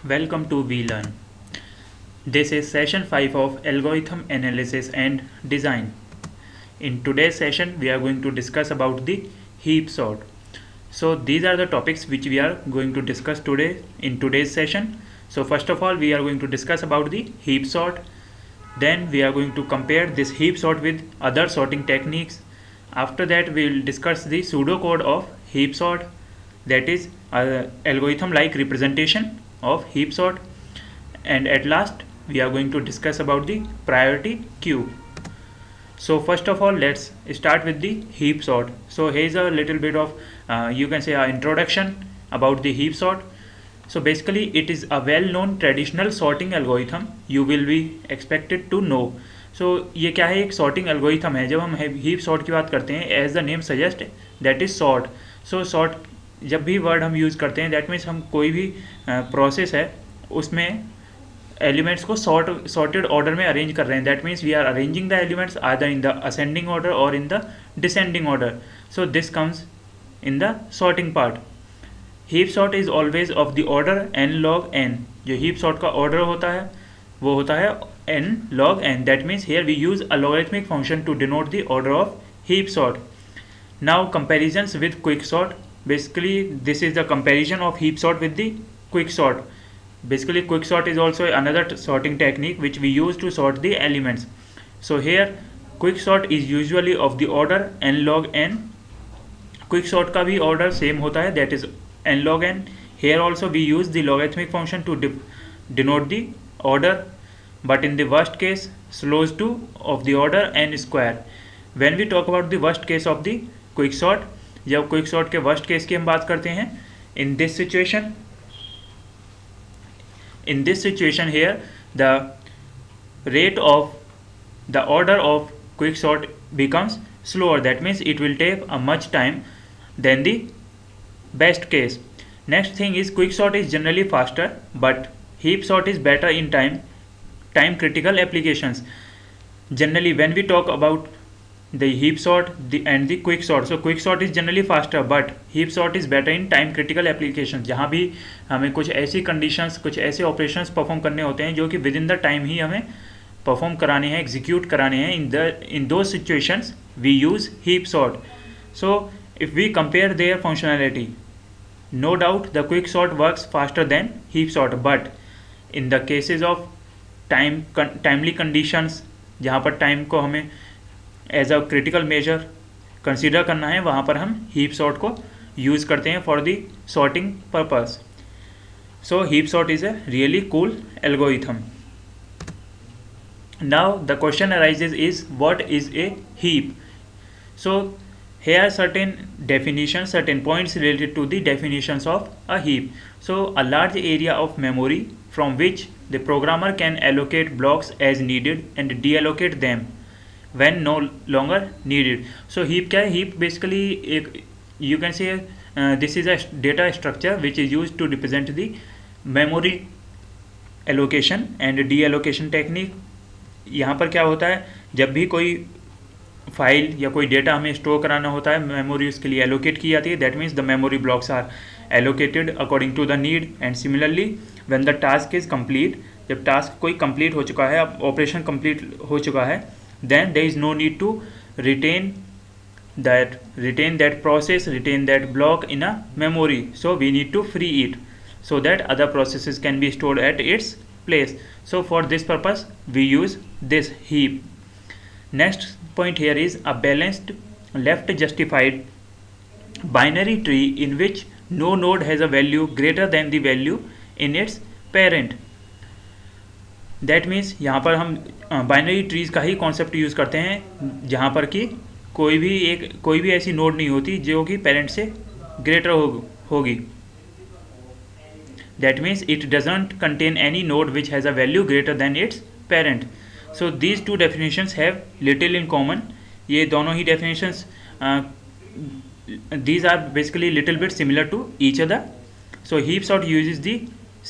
Welcome to VLearn. This is session 5 of Algorithm Analysis and Design. In today's session, we are going to discuss about the heap sort. So these are the topics which we are going to discuss today in today's session. So first of all, we are going to discuss about the heap sort. Then we are going to compare this heap sort with other sorting techniques. After that, we will discuss the pseudocode of heap sort, that is algorithm-like representation of heap sort. And at last, we are going to discuss about the priority queue. So first of all, let's start with the heap sort. So here's a little bit of you can say an introduction about the heap sort. So basically it is a well-known traditional sorting algorithm you will be expected to know. So ये क्या है, एक sorting algorithm है. जब हम heap sort की बात करते हैं, as the name suggest, that is sort. So sort जब भी word हम use करते हैं, that means हम कोई भी process है उसमें एलिमेंट्स को सॉर्टेड ऑर्डर में अरेंज कर रहे हैं. That means we are arranging the elements either in the ascending order और in the descending order. So this comes in the sorting part. Heap sort is always of the order n log n. जो heap sort का order होता है वो होता है n log n. That means here we use a logarithmic function to denote the order of heap sort. Now comparisons with quick sort. Basically this is the comparison of heap sort with the quick sort. Basically quick sort is also another sorting technique which we use to sort the elements. So here quick sort is usually of the order n log n. Quick sort का भी order same होता है, that is n log n. Here also we use the logarithmic function to denote the order, but in the worst case slows to of the order n square. When we talk about the worst case of the quick sort, जब quick sort के worst case की हम बात करते हैं, in this situation here the rate of the order of quick sort becomes slower. That means it will take a much time than the best case. Next thing is quick sort is generally faster, but heap sort is better in time critical applications. Generally when we talk about the heap sort and the quick sort, so quick sort is generally faster but heap sort is better in time critical applications. जहाँ भी हमें कुछ ऐसी conditions, कुछ ऐसे operations perform करने होते हैं जो कि within the time ही हमें perform कराने हैं, execute कराने हैं, in those situations we use heap sort. So if we compare their functionality, no doubt the quick sort works faster than heap sort, but in the cases of timely conditions, जहाँ पर time को हमें as a critical measure consider करना है, वहाँ पर हम heap sort को यूज़ करते हैं for the sorting purpose. So heap sort is a really cool algorithm. Now the question arises is what is a heap. So here certain definitions, certain points related to the definitions of a heap. So a large area of memory from which the programmer can allocate blocks as needed and deallocate them when no longer needed. So heap क्या है? Heap basically एक you can say this is a data structure which is used to represent the memory allocation and deallocation technique. यहाँ पर क्या होता है, जब भी कोई फाइल या कोई डेटा हमें स्टोर कराना होता है, मेमोरी उसके लिए एलोकेट की जाती है. That means the memory blocks are allocated according to the need. And similarly when the task is complete, जब टास्क कोई कंप्लीट हो चुका है, अब ऑपरेशन कंप्लीट हो चुका है, then there is no need to retain that process, retain that block in a memory. So we need to free it so that other processes can be stored at its place. So for this purpose we use this heap. Next point here is a balanced left justified binary tree in which no node has a value greater than the value in its parent. That means यहाँ पर हम binary trees का ही concept use करते हैं, जहाँ पर कि कोई भी ऐसी नोड नहीं होती जो कि पेरेंट से ग्रेटर होगी. That means it doesn't contain any node which has a value greater then it's parent. So these two definitions have little in common. ये दोनों ही definitions these are basically little bit similar to each other. So heap sort uses the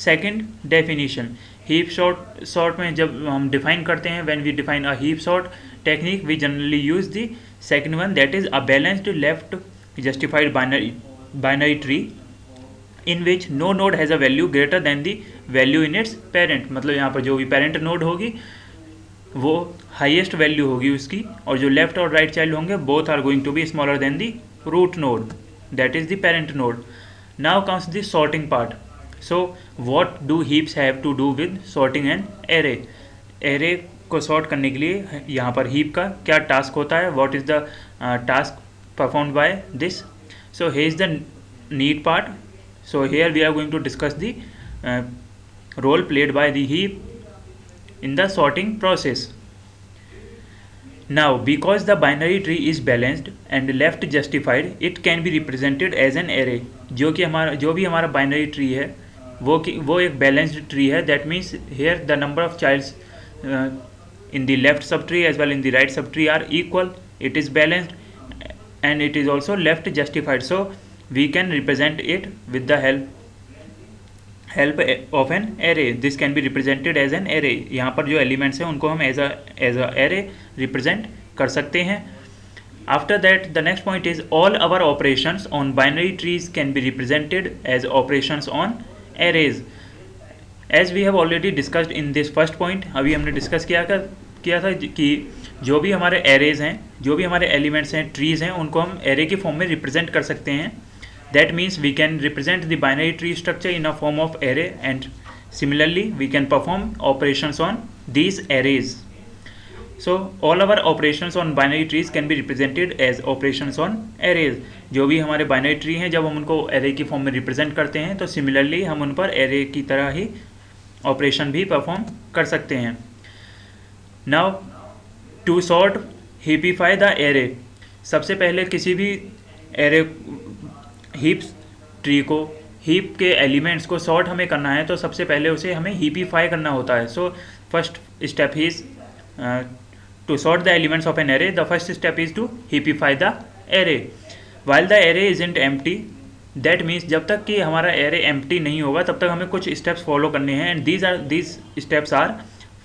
second definition. Heap sort में जब हम define करते हैं, when we define a heap sort technique, we generally use the second one, that is a balanced left justified binary tree in which no node has a value greater than the value in its parent, मतलब यहाँ पर जो भी parent node होगी वो highest value होगी उसकी, और जो लेफ्ट और राइट चाइल्ड होंगे both are going to be smaller than the root node, that is the parent node. Now comes the sorting part. So what do heaps have to do with sorting an array. Array को sort करने के लिए यहाँ पर heap का क्या task होता है, what is the task performed by this. So here is the need part. So here we are going to discuss the role played by the heap in the sorting process. Now because the binary tree is balanced and left justified, it can be represented as an array. जो भी हमारा binary tree है वो एक balanced tree है. That means here the number of childs in the left subtree as well in the right subtree are equal. It is balanced and it is also left justified. So we can represent it with the help of an array. This can be represented as an array. यहाँ पर जो elements हैं उनको हम as a array represent कर सकते हैं. After that the next point is all our operations on binary trees can be represented as operations on arrays. As we have already discussed in this first point, अभी हमने discuss किया था कि जो भी हमारे एरेज हैं, जो भी हमारे एलिमेंट्स हैं, ट्रीज हैं, उनको हम एरे के फॉर्म में रिप्रेजेंट कर सकते हैं. That means we can represent the binary tree structure in a form of array, and similarly we can perform operations on these arrays. So all our operations on binary trees can be represented as operations on arrays. जो भी हमारे binary tree हैं जब हम उनको array की form में represent करते हैं तो similarly हम उन पर array की तरह ही ऑपरेशन भी परफॉर्म कर सकते हैं. Now to sort heapify the array. सबसे पहले किसी भी array हीप ट्री को, हीप के एलिमेंट्स को सॉर्ट हमें करना है तो सबसे पहले उसे हमें हीपीफाई करना होता है. So first step is to sort the elements of an array. The first step is to heapify the array. While the array isn't empty, that means जब तक कि हमारा एरे एम्प्टी नहीं होगा तब तक हमें कुछ स्टेप्स फॉलो करने हैं. And these steps are,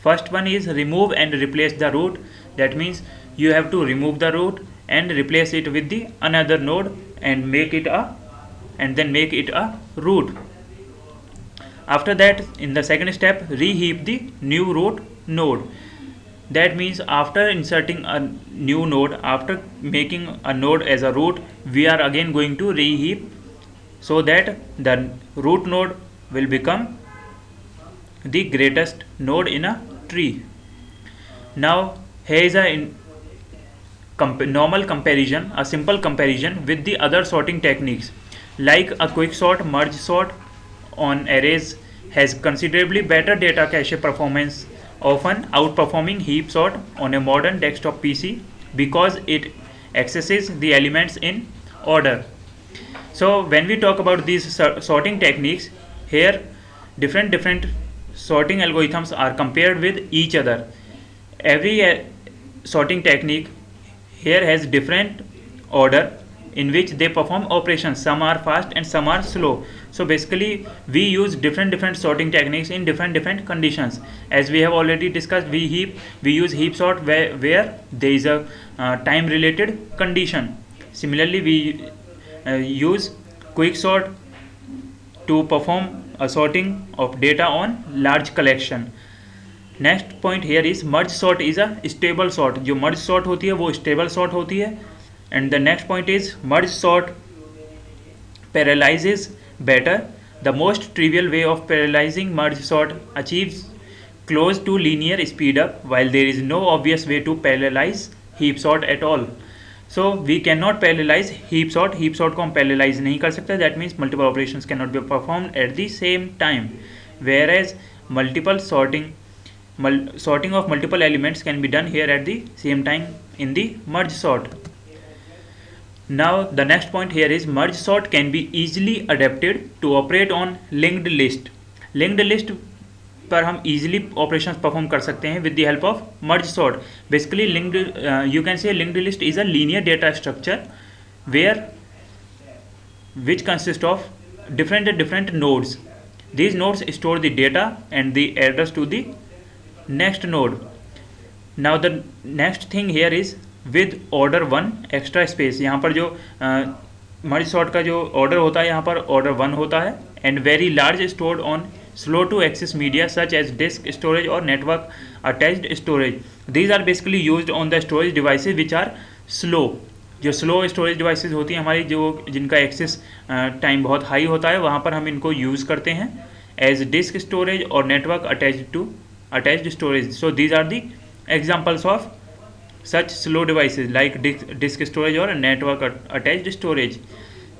first one is remove and replace the root. That means you have to remove the root and replace it with the another node and make it a root. After that, in the second step, reheap the new root node. That means after inserting a new node, after making a node as a root, we are again going to reheap so that the root node will become the greatest node in a tree. Now here is a normal comparison, a simple comparison with the other sorting techniques like a quick sort, merge sort on arrays has considerably better data cache performance, often outperforming heap sort on a modern desktop PC because it accesses the elements in order. So when we talk about these sorting techniques, here different sorting algorithms are compared with each other. Every sorting technique here has different order in which they perform operations. Some are fast and some are slow. So basically we use different sorting techniques in different conditions. As we have already discussed, we use heap sort where there is a time related condition. Similarly we use quick sort to perform a sorting of data on large collection. Next point here is merge sort is a stable sort. जो merge sort होती है वो stable sort होती है. And the next point is merge sort parallelizes better. The most trivial way of parallelizing merge sort achieves close to linear speed up while there is no obvious way to parallelize heap sort at all. So we can not parallelize heap sort. Heap sort को हम parallelize नहीं कर सकते. That means multiple operations can not be performed at the same time, whereas multiple sorting of multiple elements can be done here at the same time in the merge sort. Now the next point here is merge sort can be easily adapted to operate on linked list. Linked list पर हम easily operations perform कर सकते हैं with the help of merge sort. Basically you can say linked list is a linear data structure which consists of different nodes. These nodes store the data and the address to the next node. Now the next thing here is with order 1 extra space. यहाँ पर जो merge sort का जो order होता है यहाँ पर order 1 होता है and very large stored on slow to access media such as disk storage or network attached storage. These are basically used on the storage devices which are slow. जो slow storage devices होती हैं हमारी, जो जिनका access time बहुत high होता है, वहाँ पर हम इनको यूज़ करते हैं एज डिस्क स्टोरेज और network attached storage. So these are the examples of such slow devices like disk storage or network attached storage.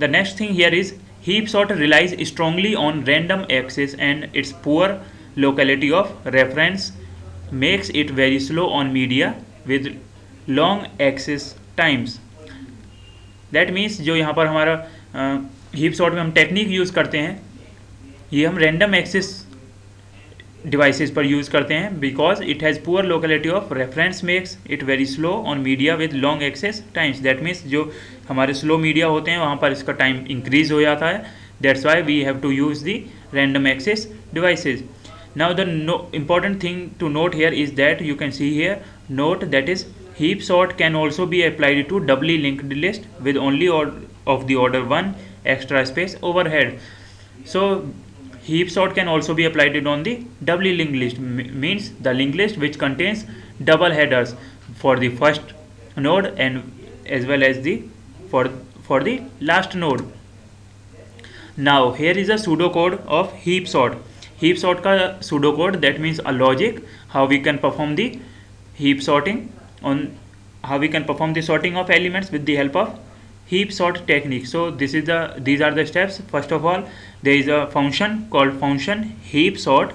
The next thing here is heap sort relies strongly on random access, and its poor locality of reference makes it very slow on media with long access times. That means जो यहाँ पर हमारा heap sort में हम technique use करते हैं, ये हम रैंडम एक्सेस डिवाइसेस पर यूज़ करते हैं because it has poor locality of reference makes it very slow on media with long axis times. That means जो हमारे स्लो मीडिया होते हैं वहाँ पर इसका टाइम इंक्रीज हो जाता है. That's why we have to use the random access devices. Now the important thing to note here is that you can see here note that is heap sort can also be applied to doubly linked list with only of the order 1 extra space overhead. So heap sort can also be applied on the doubly linked list, means the linked list which contains double headers for the first node and as well as the for the last node. Now here is a pseudocode of heap sort. Heap sort का pseudocode, that means a logic how we can perform the heap sorting, on how we can perform the sorting of elements with the help of heap sort technique. So these are the steps. First of all, there is a function called function heap sort.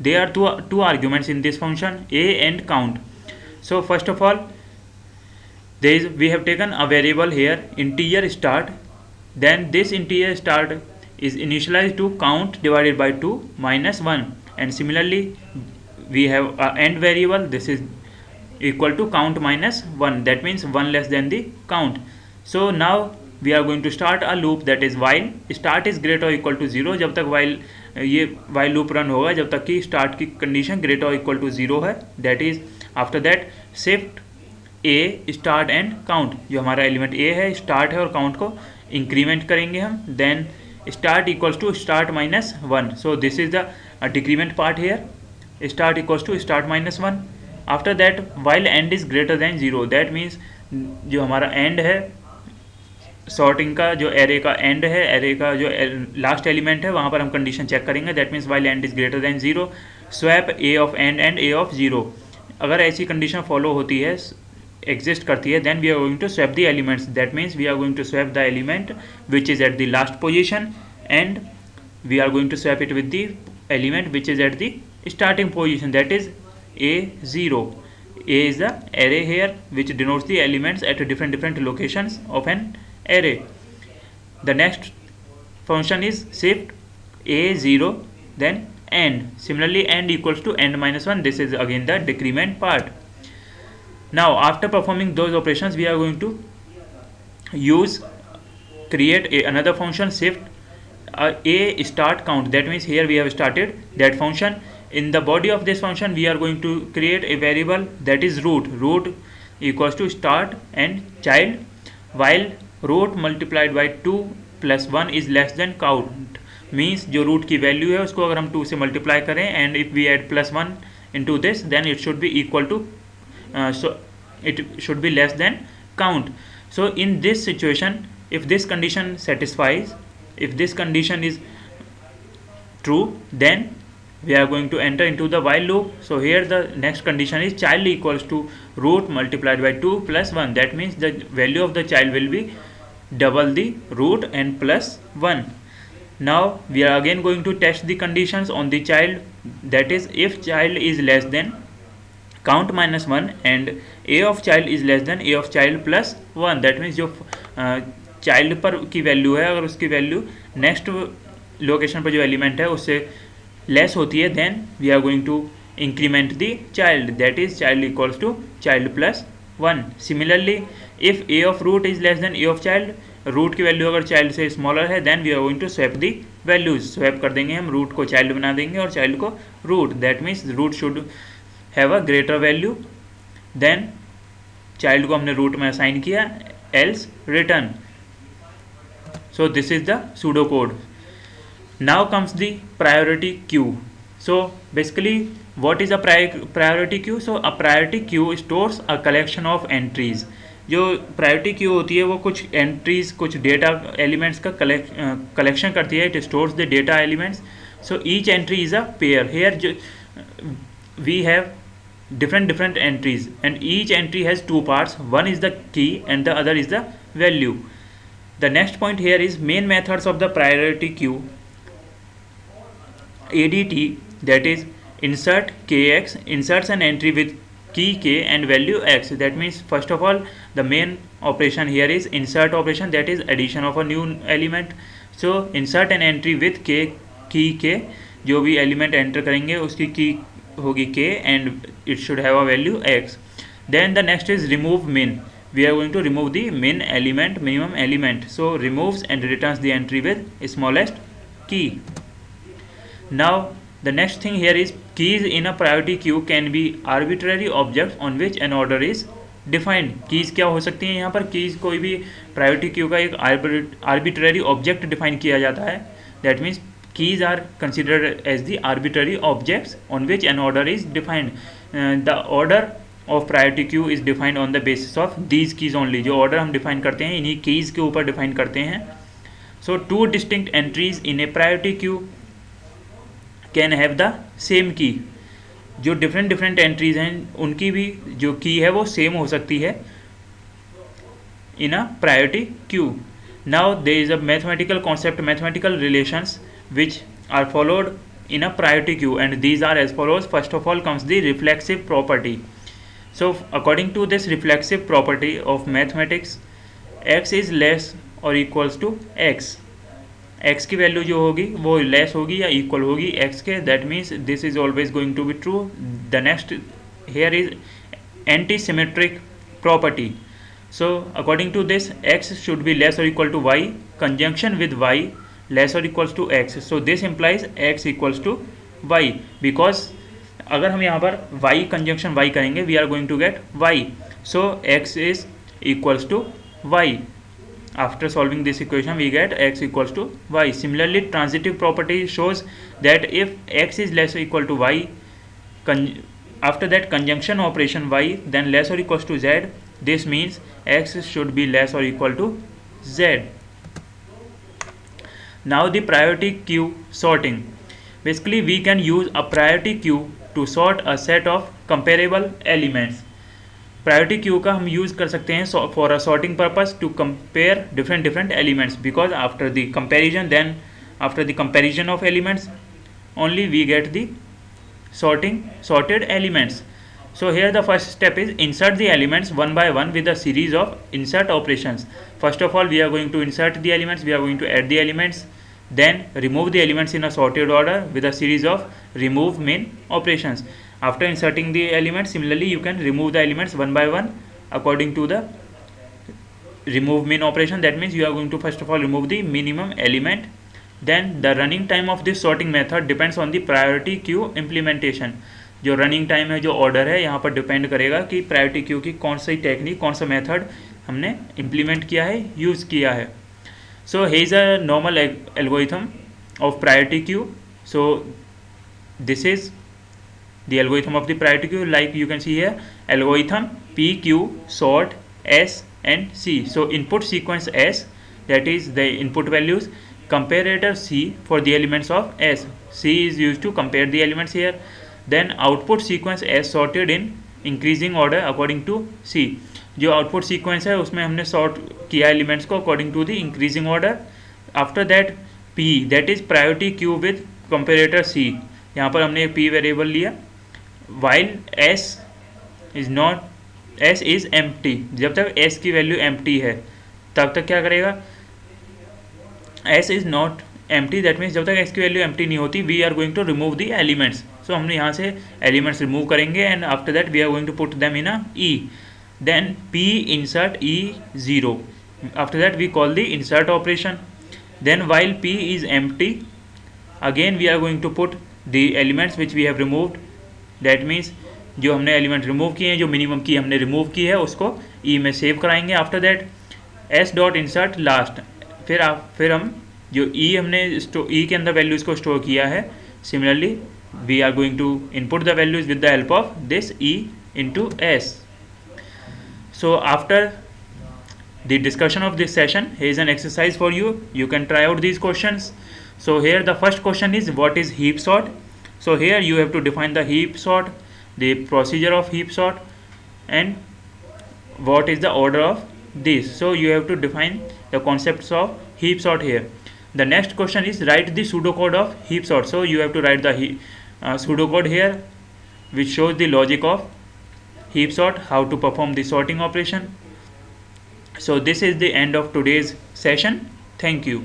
There are two arguments in this function, a and count. So first of all, we have taken a variable here integer start, then this integer start is initialized to count divided by 2 minus 1, and similarly we have a end variable, this is equal to count minus 1, that means 1 less than the count. So now we are going to start a loop, that is while start is greater or equal to 0. जब तक while loop run होगा जब तक कि start की condition greater or equal to 0 है. that is after that shift a start and count, जो हमारा एलिमेंट a है, start है और count को इंक्रीमेंट करेंगे हम. then start equals to start minus 1. so this is the decrement part here. start equals to start minus 1. after that while end is greater than 0, that means जो हमारा end है sorting का, जो array का and है, array का जो last element है वहाँ पर हम कंडीशन चेक करेंगे. That means while and is greater than 0 swap A of and and A of 0. अगर ऐसी कंडीशन फॉलो होती है, एग्जिस्ट करती है, then we are going to swap the elements. That means we are going to swap the element which is at the last position and we are going to swap it with the element which is at the starting position, that is A0. A is the array here which denotes the elements at different locations of an array. The next function is shift A0 then end. Similarly end equals to end minus 1. This is again the decrement part. Now after performing those operations we are going to create another function shift a start count. That means here we have started that function. In the body of this function we are going to create a variable that is root equals to start and child, while root multiplied by 2 plus 1 is less than count. Means जो root की value है उसको अगर हम 2 से multiply करें and if we add +1 into this, then it should be equal to so it should be less than count. So in this situation, if this condition satisfies, if this condition is true, then we are going to enter into the while loop. So here the next condition is child equals to root multiplied by 2 plus 1. That means the value of the child will be double the root and plus 1. Now we are again going to test the conditions on the child. That is, if child is less than count minus 1 and a of child is less than a of child plus 1. That means जो child पर की value है, अगर उसकी value next location पर जो element है उससे लेस होती है, then we are going to increment the child. That is child equals to child plus 1. Similarly if a of root is less than a of child, root की value अगर child से smaller है, then we are going to swap the values. Swap कर देंगे हम, root को child बना देंगे और चाइल्ड को root. That means root should have a greater value than child को हमने रूट में असाइन किया, else return. So this is the pseudo code. Now comes the priority queue. So basically what is a priority queue? So a priority queue stores a collection of entries. जो priority queue होती है वो कुछ entries, कुछ data elements का collection करती है. It stores the data elements. So each entry is a pair. Here we have different entries, and each entry has two parts. One is the key and the other is the value. The next point here is main methods of the priority queue. ADT, that is insert kx, inserts an entry with key k and value x. That means first of all the main operation here is insert operation, that is addition of a new element. So insert an entry with k, key k, जो भी element enter करेंगे उसकी की होगी k and it should have a value x. Then the next is remove min. We are going to remove the min element, minimum element. So removes and returns the entry with smallest key. Now the next thing here is keys in a priority queue can be arbitrary objects on which an order is defined. keys क्या हो सकती हैं यहाँ पर? keys कोई भी priority queue का एक arbitrary object define किया जाता है. That means keys are considered as the arbitrary objects on which an order is defined. The order of priority queue is defined on the basis of these keys only. जो order हम define करते हैं इन्हीं keys के ऊपर define करते हैं. So two distinct entries in a priority queue can have the same key. जो different entries हैं उनकी भी जो key है वो same हो सकती है in a priority queue. Now there is a mathematical concept, mathematical relations which are followed in a priority queue, and these are as follows. First of all comes the reflexive property. So according to this reflexive property of mathematics, x is less or equals to x. x की value जो होगी वो less होगी या equal होगी x के. That means this is always going to be true. The next here is anti symmetric property. So according to this, x should be less or equal to y, conjunction with y less or equals to x. So this implies x equals to y, because अगर हम यहाँ पर y conjunction y करेंगे we are going to get y. So x is equals to y. After solving this equation we get x equals to y. Similarly transitive property shows that if x is less or equal to y, after that conjunction operation y, then less or equals to z. This means x should be less or equal to z. Now the priority queue sorting. Basically we can use a priority queue to sort a set of comparable elements. Priority queue का हम use कर सकते हैं for a sorting purpose to compare different elements, because after the comparison of elements only we get the sorted elements. So here the first step is insert the elements one by one with a series of insert operations. First of all we are going to insert the elements, we are going to add the elements, then remove the elements in a sorted order with a series of remove min operations. After inserting the elements, similarly you can remove the elements one by one according to the remove min operation. That means you are going to first of all remove the minimum element. Then the running time of this sorting method depends on the priority queue implementation. जो running time है, जो order है, यहाँ पर depend करेगा कि priority queue की कौन सी टेक्निक, कौन सा मेथड हमने इम्प्लीमेंट किया है, यूज़ किया है. So he is a normal algorithm of priority queue. So this is the algorithm of the priority queue. Like you can see here algorithm P Q sort S and C. So input sequence S, that is the input values, comparator C for the elements of S. C is used to compare the elements here. Then output sequence S sorted in increasing order according to C. जो output sequence है उसमें हमने sort किया elements को according to the increasing order. After that P, that is priority queue with comparator C. यहाँ पर हमने P variable लिया. While S is empty, जब तक S की वैल्यू empty है तब तक क्या करेगा, S is not empty, that means जब तक S की वैल्यू empty नहीं होती we are going to remove the elements. So हमने यहाँ से elements remove करेंगे and after that we are going to put them in a E. Then P insert E0. After that we call the insert operation. Then while P is empty, again we are going to put the elements which we have removed. That means जो हमने element remove किए हैं, जो minimum की हमने remove की है उसको ई में सेव कराएंगे. After that S dot insert last. फिर हम जो ई हमने ई के अंदर वैल्यूज़ को स्टोर किया है, similarly we are going to input the values with the help of this e into s. So after the discussion of this session, here is an exercise for you. You can try out these questions. So here the first question is, what is heap sort? So here you have to define the heap sort, the procedure of heap sort, and what is the order of this. So you have to define the concepts of heap sort here. The next question is, write the pseudocode of heap sort. So you have to write the pseudocode here, which shows the logic of heap sort, how to perform the sorting operation. So this is the end of today's session. Thank you.